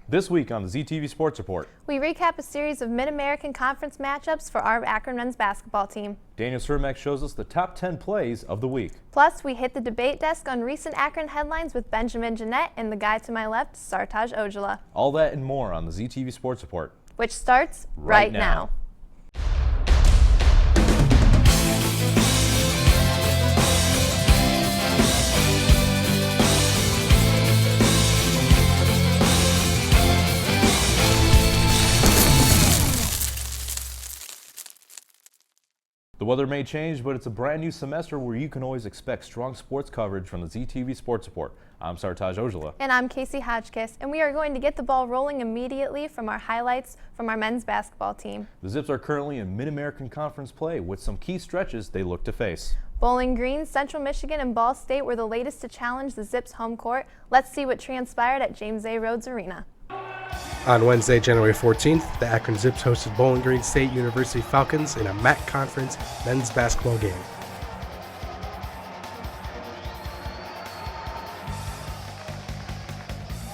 This week on the ZTV Sports Report, we recap a series of Mid-American Conference matchups for our Akron men's basketball team. Daniel Cermak shows us the top 10 plays of the week. Plus, we hit the debate desk on recent Akron headlines with Benjamin Jeanette and the guy to my left, Sartaj Ojala. All that and more on the ZTV Sports Report, which starts right now. The weather may change, but it's a brand new semester where you can always expect strong sports coverage from the ZTV Sports Report. I'm Sartaj Ojala. And I'm Casey Hodgkiss, and we are going to get the ball rolling immediately from our highlights from our men's basketball team. The Zips are currently in Mid-American Conference play with some key stretches they look to face. Bowling Green, Central Michigan, and Ball State were the latest to challenge the Zips home court. Let's see what transpired at James A. Rhodes Arena. On Wednesday, January 14th, the Akron Zips hosted Bowling Green State University Falcons in a MAC Conference men's basketball game.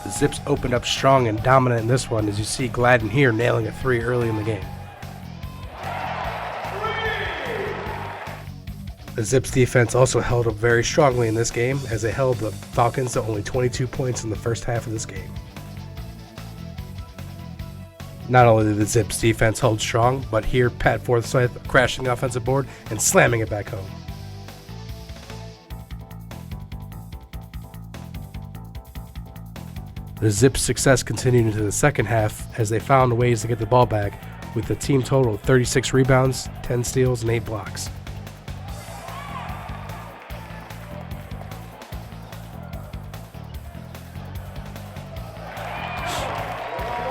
The Zips opened up strong and dominant in this one, as you see Gladden here nailing a three early in the game. The Zips defense also held up very strongly in this game, as they held the Falcons to only 22 points in the first half of this game. Not only did the Zips defense hold strong, but here Pat Forsythe crashing the offensive board and slamming it back home. The Zips' success continued into the second half as they found ways to get the ball back, with the team total of 36 rebounds, 10 steals, and 8 blocks.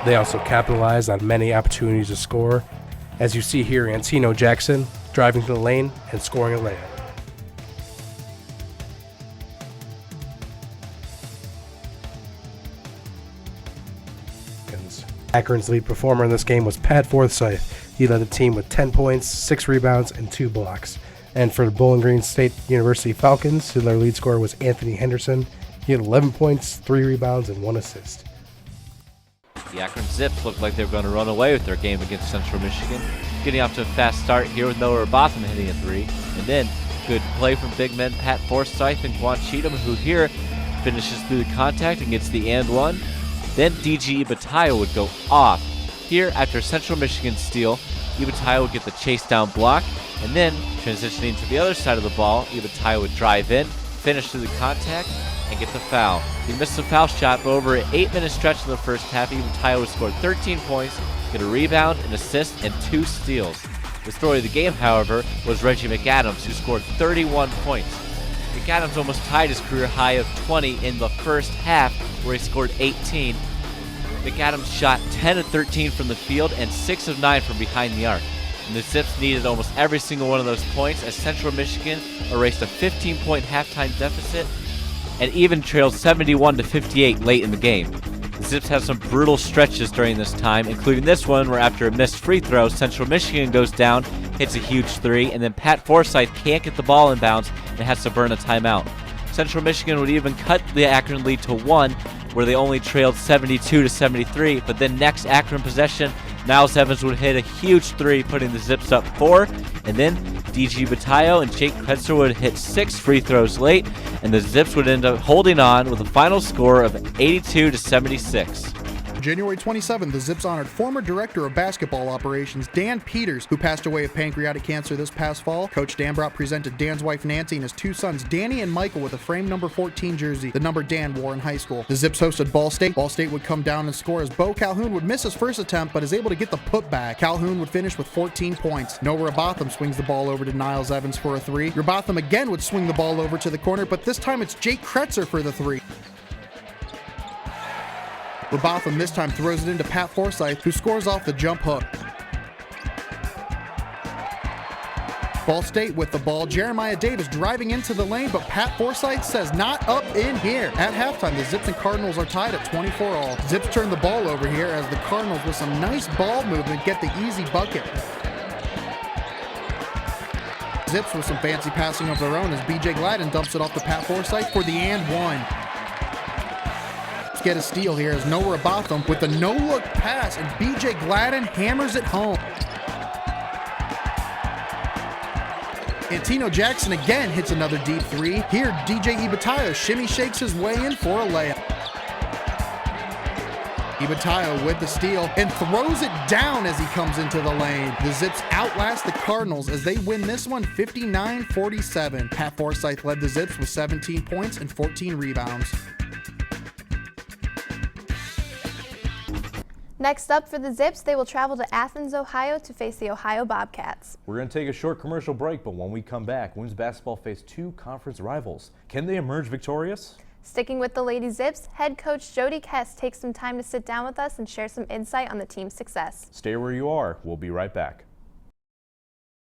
They also capitalized on many opportunities to score, as you see here Antino Jackson driving to the lane and scoring a layup. Akron's lead performer in this game was Pat Forsythe. He led the team with 10 points, 6 rebounds, and 2 blocks. And for the Bowling Green State University Falcons, their lead scorer was Anthony Henderson. He had 11 points, 3 rebounds, and 1 assist. The Akron Zips looked like they were going to run away with their game against Central Michigan. Getting off to a fast start here with Noah Robotham hitting a three. And then good play from big men Pat Forsythe and Quan Cheatham, who here finishes through the contact and gets the and one. Then DG Ibatayo would go off. Here, after Central Michigan steal, Ibatayo would get the chase down block. And then, transitioning to the other side of the ball, Ibatayo would drive in, finish through the contact, and get the foul. He missed the foul shot, but over an 8-minute stretch in the first half, Ibatayo would score 13 points, get a rebound, an assist, and 2 steals. The story of the game, however, was Reggie McAdams, who scored 31 points. McAdams almost tied his career high of 20 in the first half, where he scored 18. McAdams shot 10 of 13 from the field and 6 of 9 from behind the arc. And the Zips needed almost every single one of those points, as Central Michigan erased a 15-point halftime deficit and even trailed 71-58 late in the game. The Zips had some brutal stretches during this time, including this one where after a missed free throw, Central Michigan goes down, hits a huge three, and then Pat Forsythe can't get the ball in bounds and has to burn a timeout. Central Michigan would even cut the Akron lead to 1, where they only trailed 72-73, but then next Akron possession, Niles Evans would hit a huge three, putting the Zips up 4, and then DG Ibatayo and Jake Kretzer would hit 6 free throws late, and the Zips would end up holding on with a final score of 82-76. January 27th, the Zips honored former Director of Basketball Operations Dan Peters, who passed away of pancreatic cancer this past fall. Coach Dan Brout presented Dan's wife Nancy and his 2 sons Danny and Michael with a framed number 14 jersey, the number Dan wore in high school. The Zips hosted Ball State. Ball State would come down and score as Bo Calhoun would miss his first attempt but is able to get the putback. Calhoun would finish with 14 points. Noah Robotham swings the ball over to Niles Evans for a 3. Robotham again would swing the ball over to the corner, but this time it's Jake Kretzer for the 3. Robotham this time throws it into Pat Forsythe, who scores off the jump hook. Ball State with the ball. Jeremiah Davis driving into the lane, but Pat Forsythe says not up in here. At halftime, the Zips and Cardinals are tied at 24 all. Zips turn the ball over here as the Cardinals, with some nice ball movement, get the easy bucket. Zips with some fancy passing of their own as BJ Gladden dumps it off to Pat Forsythe for the and one. Zips get a steal here as Noah Robotham with the no-look pass, and BJ Gladden hammers it home. Antino Jackson again hits another deep three. Here, DJ Ibatayo shimmy shakes his way in for a layup. Ibatayo with the steal and throws it down as he comes into the lane. The Zips outlast the Cardinals as they win this one 59-47. Pat Forsyth led the Zips with 17 points and 14 rebounds. Next up for the Zips, they will travel to Athens, Ohio to face the Ohio Bobcats. We're going to take a short commercial break, but when we come back, women's basketball face two conference rivals. Can they emerge victorious? Sticking with the Lady Zips, head coach Jody Kess takes some time to sit down with us and share some insight on the team's success. Stay where you are. We'll be right back.